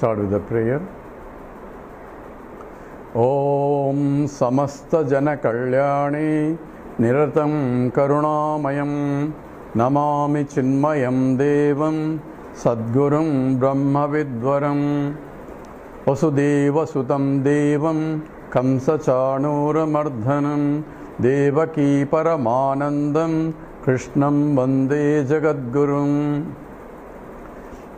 start with the prayer. Om Samasta Jana Kalyani Niratam Karunamayam Namami Chinmayam Devam Sadgurum Brahma Vidvaram Vasudeva Sutam Devam Kamsa Chanura Mardhanam Devaki Paramanandam Krishnam Vande Jagadgurum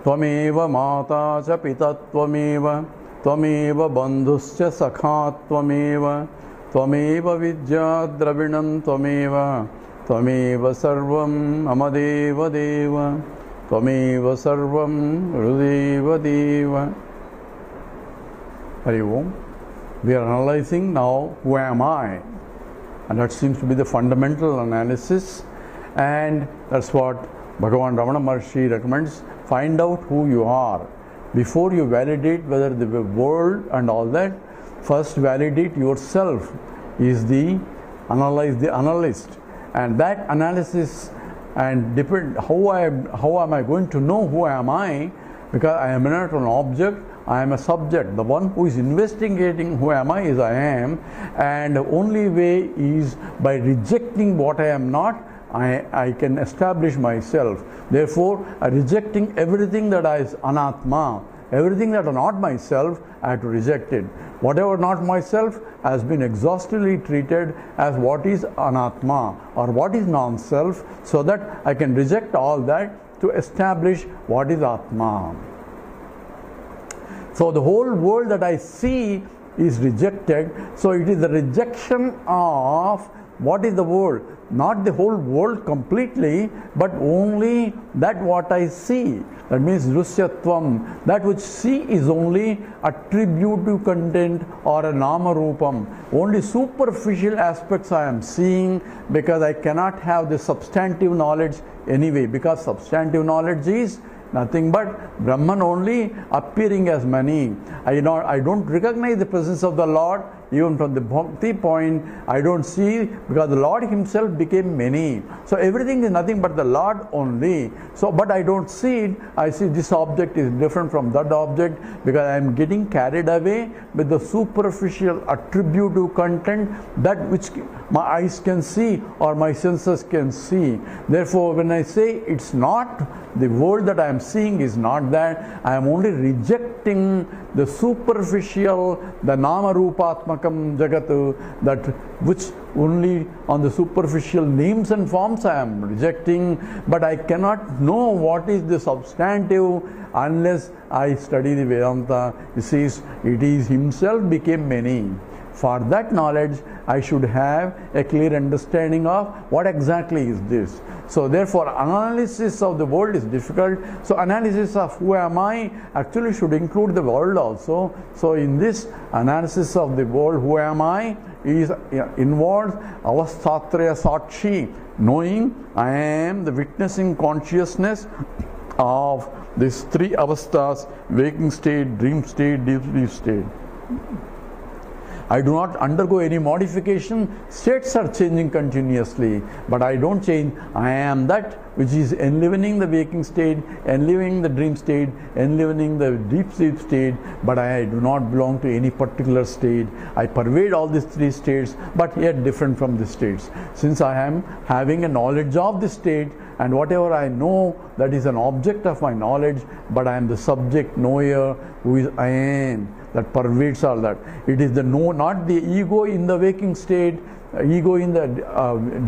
Tvameva Mata Cha Pita Tvameva Tvameva Bandhuscha Sakha Tvameva Tvameva Vidya Dravinam Tvameva Tvameva Sarvam Amadeva Deva Tvameva Sarvam Rudeva Deva. Hari Om. We are analyzing now who am I, and that seems to be the fundamental analysis, and that's what Bhagavan Ramana Maharshi recommends. Find out who you are. Before you validate whether the world and all that, first validate yourself. Is the analyst, and that analysis and depend how am I going to know who am I, because I am not an object, I am a subject. The one who is investigating who am I is I am, and the only way is by rejecting what I am not. I can establish myself. Therefore, rejecting everything that is anatma, everything that is not myself, I have to reject it. Whatever not myself has been exhaustively treated as what is anatma or what is non-self, so that I can reject all that to establish what is atma. So the whole world that I see is rejected. So it is the rejection of what is the world, not the whole world completely, but only that what I see. That means drusyatvam, that which see is only attributive content or a nama rupam. Only superficial aspects I am seeing, because I cannot have the substantive knowledge anyway, because substantive knowledge is nothing but Brahman only appearing as many. I don't recognize the presence of the Lord. Even from the bhakti point, I don't see, because the Lord himself became many. So everything is nothing but the Lord only. So, but I don't see it. I see this object is different from that object, because I am getting carried away with the superficial attributive content, that which my eyes can see or my senses can see. Therefore, when I say it's not, the world that I am seeing is not that, I am only rejecting the superficial, the nama rupatmakam jagatu, that which only on the superficial names and forms I am rejecting, but I cannot know what is the substantive unless I study the Vedanta. He says it is himself became many. For that knowledge, I should have a clear understanding of what exactly is this. So therefore, analysis of the world is difficult. So analysis of who am I actually should include the world also. So in this analysis of the world, who am I, is involves avastatraya sakshi, knowing I am the witnessing consciousness of these three avastas: waking state, dream state, deep sleep state. I do not undergo any modification. States are changing continuously, but I don't change. I am that which is enlivening the waking state, enlivening the dream state, enlivening the deep sleep state, but I do not belong to any particular state. I pervade all these three states, but yet different from the states. Since I am having a knowledge of the state, and whatever I know, that is an object of my knowledge, but I am the subject knower who is I am, that pervades all that. It is the know, not the ego in the waking state, ego in the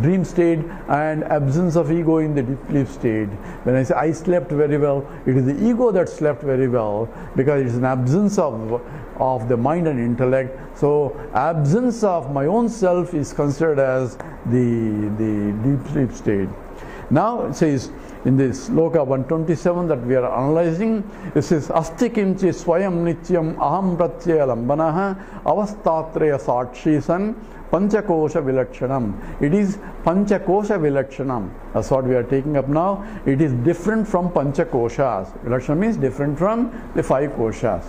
dream state, and absence of ego in the deep sleep state. When I say I slept very well, it is the ego that slept very well, because it is an absence of the mind and intellect. So absence of my own self is considered as the deep sleep state. Now it says in this sloka 127 that we are analyzing, it says asti kimchi swayam nityam aham pratyaya lambanaha avastatraya sakshi san panchakosha vilakshanam. It is panchakosha vilakshanam. That's what we are taking up now. It is different from panchakoshas. Vilakshanam means different from the five koshas.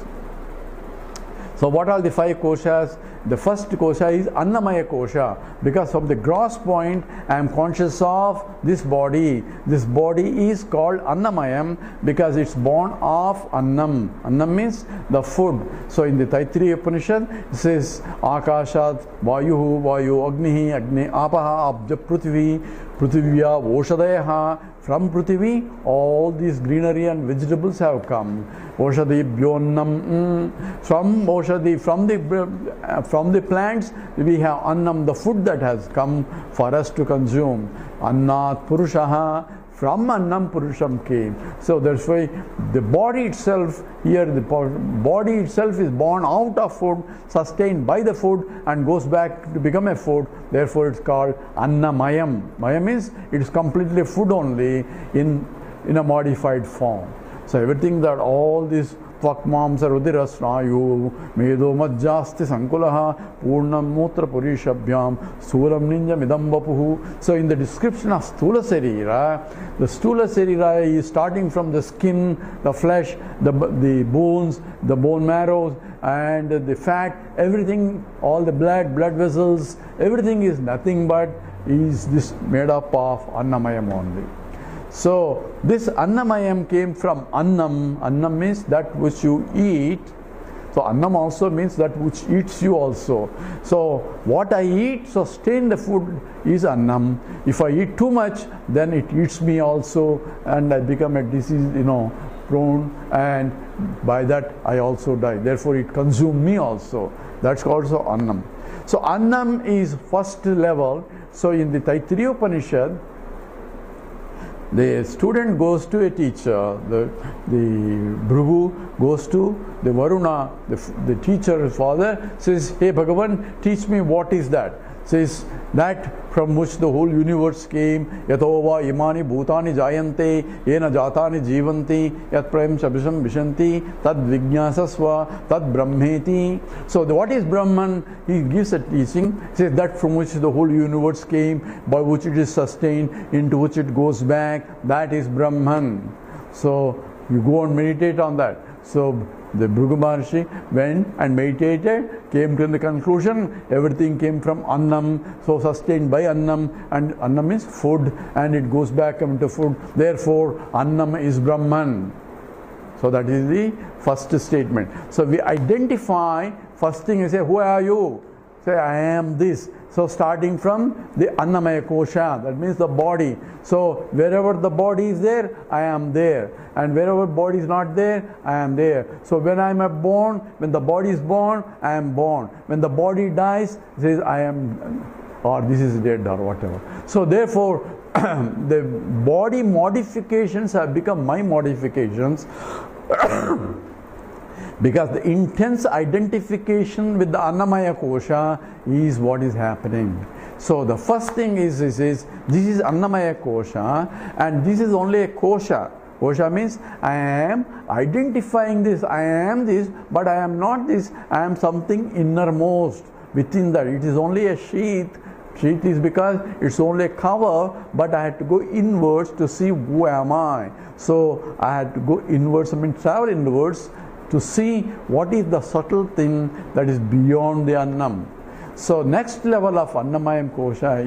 So what are the 5 koshas? The first kosha is Annamaya kosha, because from the gross point I am conscious of this body. This body is called Annamayam because it's born of Annam. Annam means the food. So in the Taittiriya Upanishad it says Akashat Vayuhu Vayu Agnihi Agni Apaha Abja Prithvi Prithivya Oshadayaha. From Prithvi, all these greenery and vegetables have come. Oshadi Byonnam. From Oshadi, from the plants, we have Annam, the food that has come for us to consume. Annat Purushaha. From Annam Purusham came. So that's why the body itself, here the body itself is born out of food, sustained by the food, and goes back to become a food. Therefore it's called Annamayam. Mayam means it is completely food only in a modified form. So everything that all these Tvakmamsa Rudira Snayu Medo Majjasti Sankulaha Purnam Mutra Purishabhyam Sulam Ninja Midam Vapuhu. So in the description of Stula Sarira, the Stula Sarira is starting from the skin, the flesh, the bones, the bone marrows, and the fat, everything, all the blood vessels, everything is nothing but is this made up of Annamayam only. So this Annamayam came from Annam. Annam means that which you eat. So Annam also means that which eats you also. So what I eat, sustain the food is Annam. If I eat too much, then it eats me also, and I become a disease, prone, and by that I also die. Therefore it consumes me also. That's also Annam. So Annam is first level. So in the Taittiriya Upanishad, the student goes to a teacher, the Bhrigu goes to the Varuna, the teacher, father, says, hey Bhagavan, teach me what is that. Says that from which the whole universe came, Yatova imani bhutani jayante, yena jatani jivanti, yat prayam chabisham vishanti, tad vijnasasva, tad brahmeti. So what is Brahman? He gives a teaching, says that from which the whole universe came, by which it is sustained, into which it goes back, that is Brahman. So you go and meditate on that. So the Bhrigu Maharshi went and meditated, came to the conclusion, everything came from Annam, so sustained by Annam, and Annam is food, and it goes back into food. Therefore, Annam is Brahman. So that is the first statement. So we identify, first thing is say, who are you? Say, I am this. So starting from the Annamaya Kosha, that means the body. So wherever the body is there, I am there. And wherever body is not there, I am there. So when I am born, when the body is born, I am born. When the body dies, it says I am, or this is dead, or whatever. So therefore, the body modifications have become my modifications. Because the intense identification with the Annamaya Kosha is what is happening. So the first thing is this is Annamaya Kosha, and this is only a Kosha. Kosha means I am identifying this, I am this, but I am not this, I am something innermost within that. It is only a sheath. Sheath is because it's only a cover, but I had to go inwards to see who am I. So I had to go inwards, travel inwards, to see what is the subtle thing that is beyond the Annam. So next level of Annamaya Kosha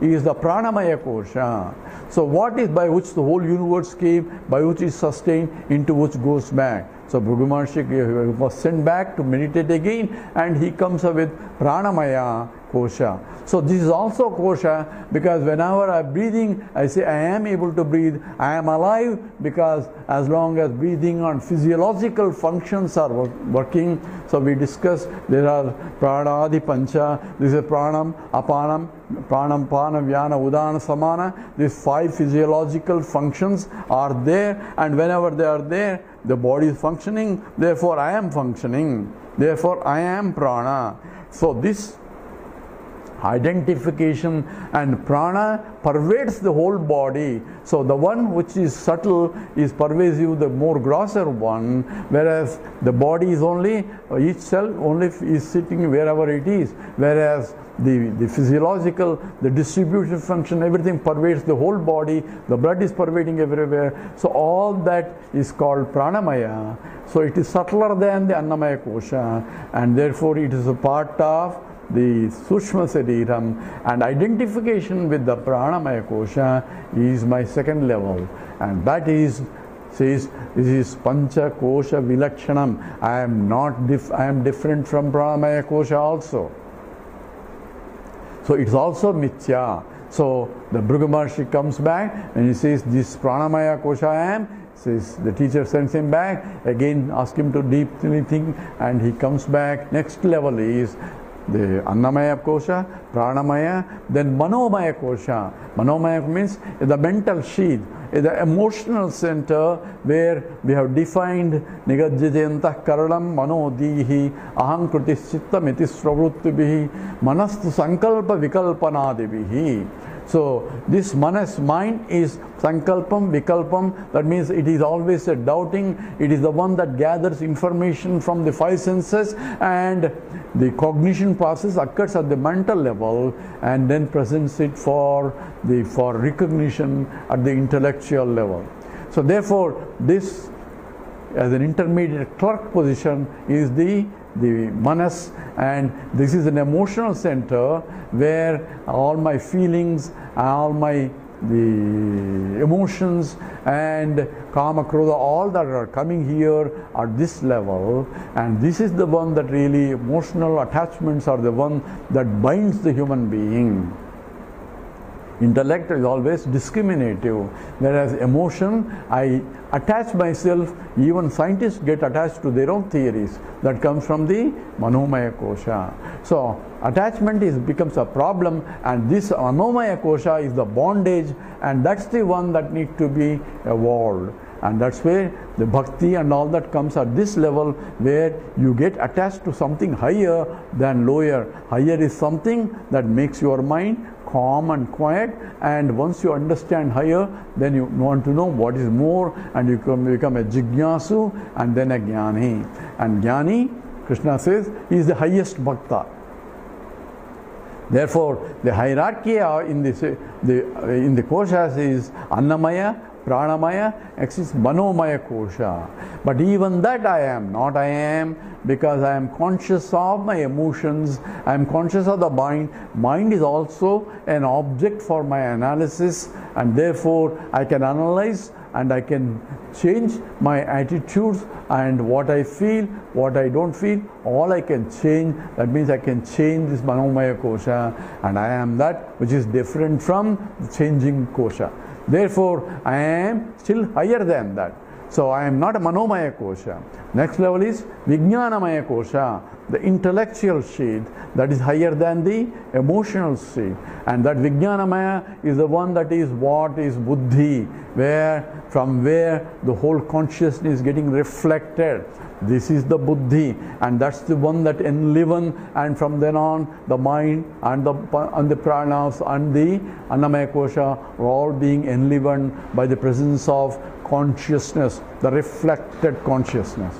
is the Pranamaya Kosha. So what is by which the whole universe came, by which is sustained, into which goes back. So Bhrigu Maharshi was sent back to meditate again, and he comes up with Pranamaya Kosha. So this is also Kosha, because whenever I am breathing, I say I am able to breathe, I am alive, because as long as breathing and physiological functions are working. So we discussed there are Pranadi Pancha, this is Pranam, Apanam, Pranam, Pana, Vyana, Udana, Samana. These 5 physiological functions are there, and whenever they are there, the body is functioning, therefore I am functioning, therefore I am Prana. So this identification and prana pervades the whole body. So the one which is subtle is pervasive, the more grosser one, whereas the body is only, each cell only is sitting wherever it is, whereas the physiological, the distribution function, everything pervades the whole body, the blood is pervading everywhere. So all that is called pranamaya. So it is subtler than the annamaya kosha, and therefore it is a part of the Sushma Sariram, and identification with the Pranamaya Kosha is my second level, and that is, says, this is Pancha Kosha Vilakshanam. I am different from Pranamaya Kosha also. So it's also Mithya. So the Bhrigu Maharshi comes back and he says, this Pranamaya Kosha I am. Says the teacher sends him back, again ask him to deeply think, and he comes back. Next level is the Annamaya Kosha, Pranamaya, then Manomaya Kosha. Manomaya means the mental sheath, the emotional center where we have defined Nigajjayantah Karanam Manodihi Aham Kritis Chittam Itis Pravruttibhihi Manastu Sankalpa Vikalpanadibihi. So this manas, mind, is sankalpam, vikalpam. That means it is always a doubting. It is the one that gathers information from the five senses, and the cognition process occurs at the mental level and then presents it for recognition at the intellectual level. So therefore this, as an intermediate clerk position, is the manas, and this is an emotional center where all my feelings, all the emotions and kama, krodha, all that are coming here at this level, and this is the one that really, emotional attachments are the one that binds the human being. Intellect is always discriminative, whereas emotion, I attach myself. Even scientists get attached to their own theories. That comes from the Manomaya Kosha. So attachment becomes a problem, and this Manomaya Kosha is the bondage, and that's the one that needs to be evolved. And that's where the bhakti and all that comes at this level, where you get attached to something higher than lower. Higher is something that makes your mind calm and quiet, and once you understand higher, then you want to know what is more, and you become a jignasu and then a jnani. And jnani, Krishna says, is the highest bhakta. Therefore, the hierarchy in the koshas is Annamaya, Pranamaya, exists Manomaya Kosha. But even that I am, because I am conscious of my emotions, I am conscious of the mind. Mind is also an object for my analysis, and therefore I can analyze and I can change my attitudes, and what I feel, what I don't feel, all I can change. That means I can change this Manomaya Kosha, and I am that which is different from the changing Kosha. Therefore, I am still higher than that. So I am not a Manomaya Kosha. Next level is Vijnanamaya Kosha, the intellectual sheath that is higher than the emotional sheath. And that Vijnanamaya is the one that is what is Buddhi, from where the whole consciousness is getting reflected. This is the Buddhi, and that's the one that enliven, and from then on the mind and the pranas and the Annamaya Kosha are all being enlivened by the presence of consciousness, the reflected consciousness.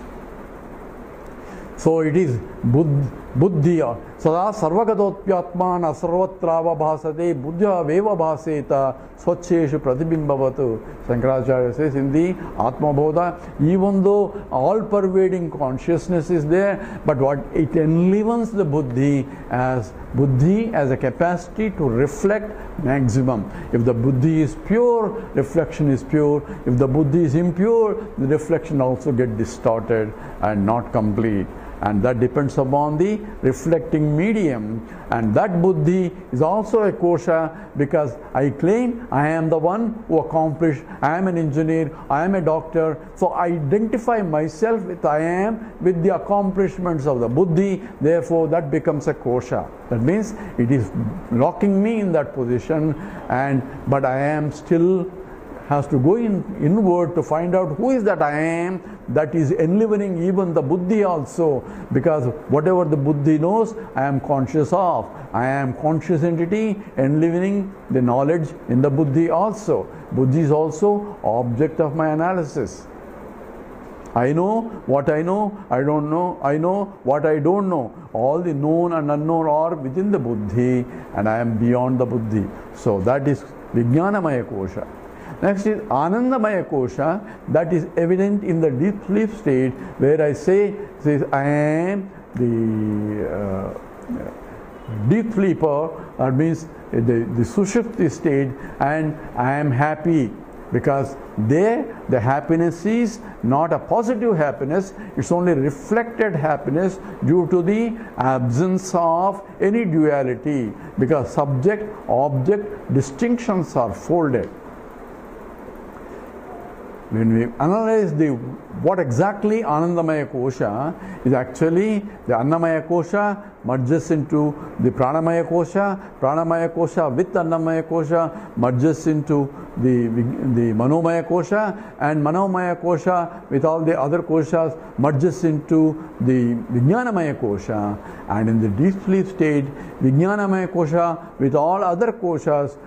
So it is buddhiya. Sada sarvagadotpyatmana sarvatrava bhasate buddhya veva bhaseta swacheshu pratibhimbavatu. Shankaracharya says in the Atma Bodha, even though all pervading consciousness is there, but what it enlivens the buddhi as a capacity to reflect maximum. If the buddhi is pure, reflection is pure. If the buddhi is impure, the reflection also gets distorted and not complete. And that depends upon the reflecting medium. And that buddhi is also a kosha, because I claim I am the one who accomplished, I am an engineer, I am a doctor. So I identify myself with I am with the accomplishments of the buddhi. Therefore that becomes a kosha. That means it is locking me in that position, but I am still has to go inward to find out who is that I am that is enlivening even the buddhi also, because whatever the buddhi knows, I am conscious of. I am conscious entity enlivening the knowledge in the buddhi also. Buddhi is also object of my analysis. I know what I know, I don't know, I know what I don't know. All the known and unknown are within the buddhi, and I am beyond the buddhi. So that is Vijnanamaya Kosha. Next is Anandamaya Kosha, that is evident in the deep sleep state, where I say I am the deep sleeper, that means the Sushupti state, and I am happy. Because there, the happiness is not a positive happiness, it's only reflected happiness due to the absence of any duality. Because subject, object distinctions are folded. When we analyze what exactly Anandamaya Kosha is, actually the Annamaya Kosha merges into the Pranamaya Kosha with Annamaya Kosha merges into the Manomaya Kosha, and Manomaya Kosha with all the other koshas merges into the Vijnanamaya Kosha, and in the deep sleep state, Vijnanamaya Kosha with all other koshas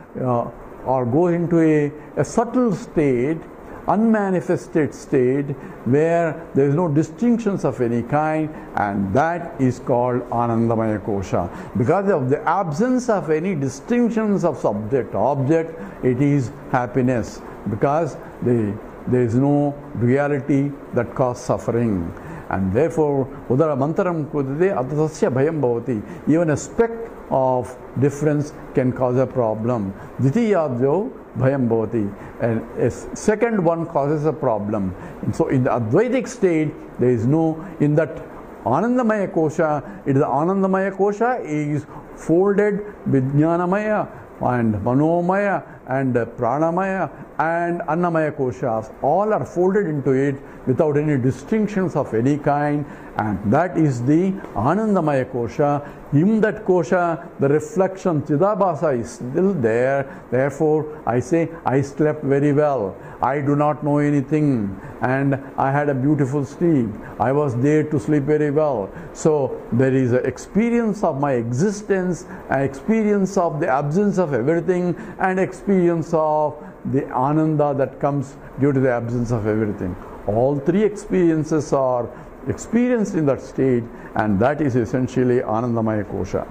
or go into a subtle state, unmanifested state, where there is no distinctions of any kind, and that is called Anandamaya Kosha. Because of the absence of any distinctions of subject, object, it is happiness, because there is no reality that causes suffering. And therefore, Udara Mantaram Kudade Atasya Bhayam Bhavati, even a speck of difference can cause a problem. Dvitiyadyo Bhayam Bhavati, and a second one causes a problem. And so in the Advaitic state, there is no, in that Anandamaya Kosha, it is the Anandamaya Kosha is folded with Jnanamaya and Manomaya and Pranamaya and Annamaya Koshas. All are folded into it without any distinctions of any kind, and that is the Anandamaya Kosha. In that Kosha, the reflection Chidabhasa is still there. Therefore, I say, I slept very well. I do not know anything, and I had a beautiful sleep. I was there to sleep very well. So there is an experience of my existence, an experience of the absence of everything, and experience of the Ananda that comes due to the absence of everything. All three experiences are experienced in that state, and that is essentially Anandamaya Kosha.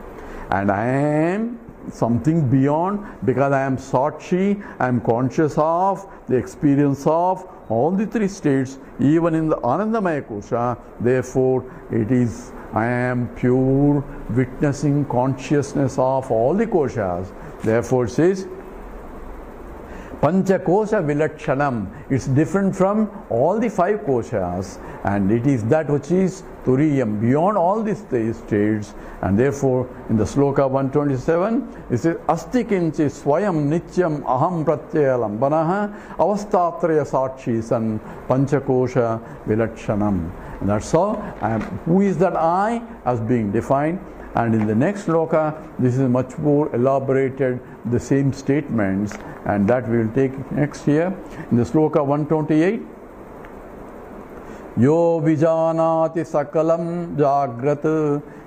And I am something beyond, because I am Sakshi, I am conscious of the experience of all the three states, even in the Anandamaya Kosha. Therefore, it is, I am pure witnessing consciousness of all the koshas. Therefore, it says, Panchakosha Vilakshanam. It's different from all the five koshas, and it is that which is Turiyam, beyond all these states. And therefore, in the Sloka 127, it says, Asti kinchi swayam nityam aham pratyaya lambanaha avastatraya sakshi san panchakosha vilakshanam. And that's how who is that I as being defined. And in the next sloka, this is much more elaborated, the same statements, and that we will take next here. In the sloka 128, Yo vijanati sakalam jagrat,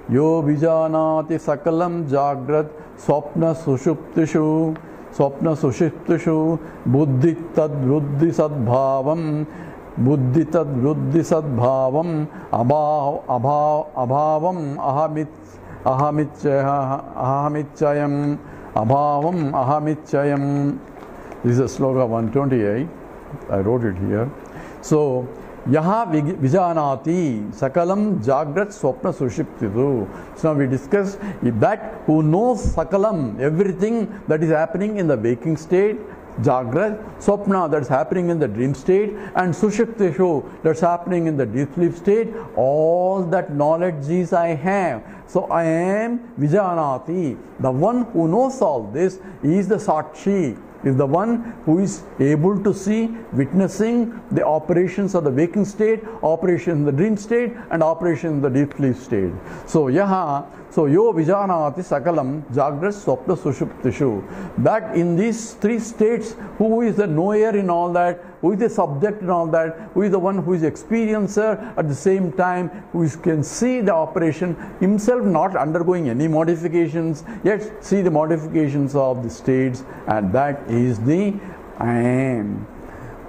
Yo vijanati sakalam jagrat, Swapna sushuptishu, Buddhi tad vruddhi sadbhavam, Buddhi tad vruddhi sadbhavam, Abhavam ahamityayam, Abhavam ahamityayam. This is a sloka 128. I wrote it here. So, Yaha vijanati sakalam jagrat swapna sushuptidu. So now we discuss that who knows sakalam, everything that is happening in the waking state, Jagrat, Swapna, that's happening in the dream state, and Sushuptishu, that's happening in the deep sleep state. All that knowledge is I have. So I am Vijanati. The one who knows all this is the Sakshi, is the one who is able to see, witnessing the operations of the waking state, operations in the dream state, and operations in the deep sleep state. So Yaha, so Yo Vijanati Sakalam Jagrat Swapna Sushuptishu. That in these three states, who is the knower in all that, who is the subject in all that, who is the one who is experiencer at the same time, who can see the operation himself not undergoing any modifications, yet see the modifications of the states, and that is the I am.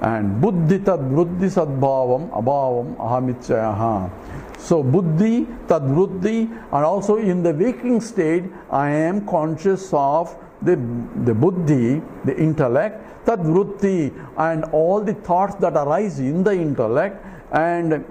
And buddhi tad vruddhi sadbhavam abhavam ahamichyaha. So buddhi tad vruddhi, and also in the waking state I am conscious of the buddhi, the intellect, tad vruddhi, and all the thoughts that arise in the intellect, and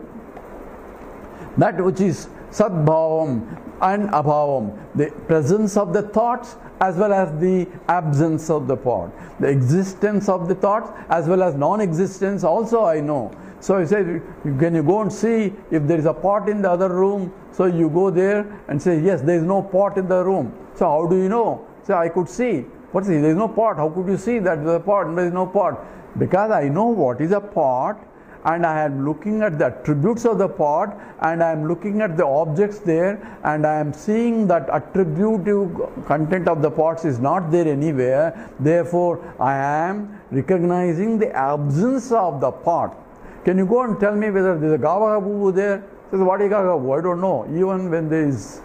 that which is sadbhavam and abhavam, the presence of the thoughts as well as the absence of the thought, the existence of the thoughts as well as non-existence also I know. So I said, can you go and see if there is a pot in the other room? So you go there and say, yes, there is no pot in the room. So how do you know? So I could see. What is it? There is no pot. How could you see that there is a pot and there is no pot? Because I know what is a pot, and I am looking at the attributes of the pot, and I am looking at the objects there, and I am seeing that attributive content of the pots is not there anywhere. Therefore, I am recognizing the absence of the pot. Can you go and tell me whether there is a Gavahabu there? Says, what is Gavahabu? I don't know. Even when there is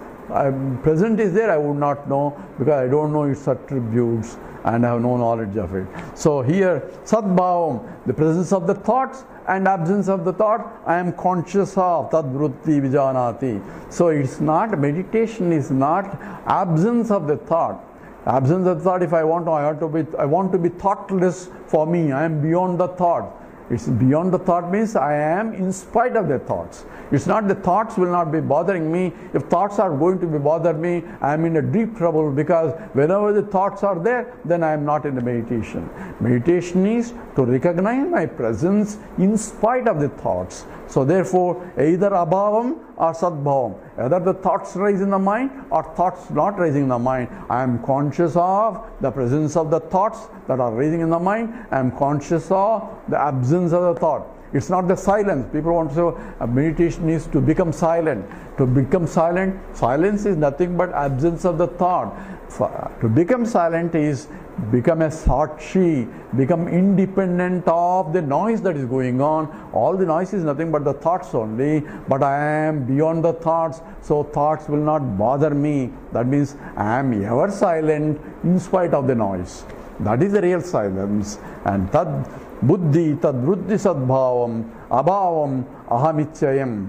present is there, I would not know, because I don't know its attributes and I have no knowledge of it. So here, sadbhavam, the presence of the thoughts and absence of the thought, I am conscious of, tad vrutti vijanati. So it's not, meditation is not absence of the thought. Absence of thought, if I want to be thoughtless, for me, I am beyond the thought. It's beyond the thought means I am in spite of the thoughts. It's not the thoughts will not be bothering me. If thoughts are going to be bothering me, I am in a deep trouble, because whenever the thoughts are there, then I am not in the meditation. Meditation is to recognize my presence in spite of the thoughts. So therefore, either abhavam or sadbhavam, either the thoughts rise in the mind or thoughts not rising in the mind. I am conscious of the presence of the thoughts that are rising in the mind. I am conscious of the absence of the thought. It's not the silence. People want to say meditation is to become silent. To become silent, silence is nothing but absence of the thought. To become silent is become a sakshi, become independent of the noise that is going on. All the noise is nothing but the thoughts only, but I am beyond the thoughts, so thoughts will not bother me. That means I am ever silent in spite of the noise. That is the real silence. And tad buddhi, tad vruddhi sadbhavam, abhavam, ahamichayam.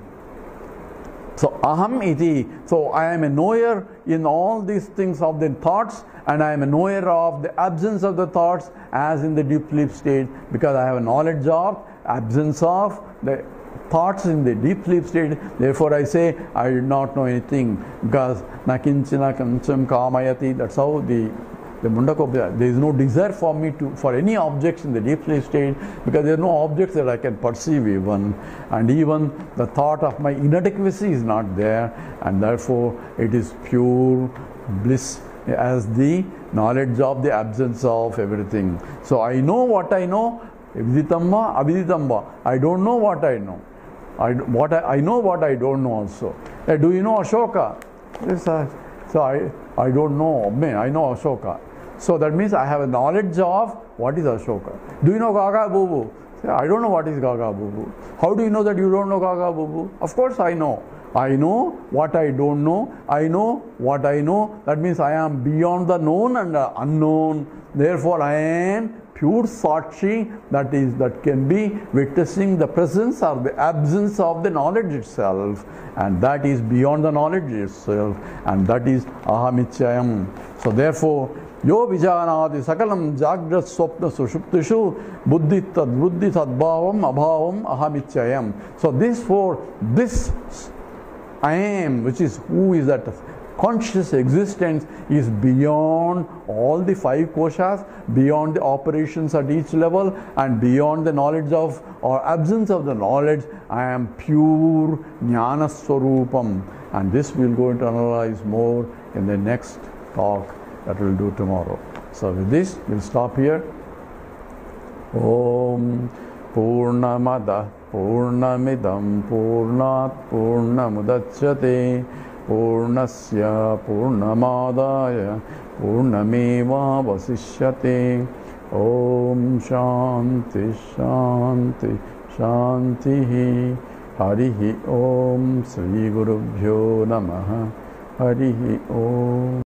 So aham iti, so I am a knower in all these things of the thoughts, and I am a knower of the absence of the thoughts as in the deep sleep state, because I have a knowledge of absence of the thoughts in the deep sleep state. Therefore I say I did not know anything, because na kinchana kancham kamayati. That's how the Mundaka, there is no desire for me for any objects in the deep sleep state, because there are no objects that I can perceive even, and even the thought of my inadequacy is not there, and therefore it is pure bliss as the knowledge of the absence of everything. So I know what I know, viditamma aviditamma. I don't know what I know. I know what I don't know also. Do you know Ashoka? Yes, so I don't know. I know Ashoka. So that means I have a knowledge of what is Ashoka. Do you know Gaga Bubu? I don't know what is Gaga Bubu. How do you know that you don't know Gaga Bubu? Of course I know. I know what I don't know. I know what I know. That means I am beyond the known and the unknown. Therefore I am pure sakshi, that can be witnessing the presence or the absence of the knowledge itself, and that is beyond the knowledge itself, and that is ahamichayam. So therefore, yo vijanadi sakalam jagrat swapna sushuptishu buddhi tad vruddhi sadbhavam abhavam ahamichayam. So this I am, which is who is that conscious existence, is beyond all the five koshas, beyond the operations at each level, and beyond the knowledge of or absence of the knowledge. I am pure jnana swarupam, and this we'll go into analyze more in the next talk that we'll do tomorrow. So with this, we'll stop here. Om Purnamada Purnamidam Purnat Purnamudachyate Purnasya Purnamadaya Purnameva Vasishyate. Om Shanti Shanti Shanti. Harihi Om Sri Gurubhyo Namaha. Harihi Om.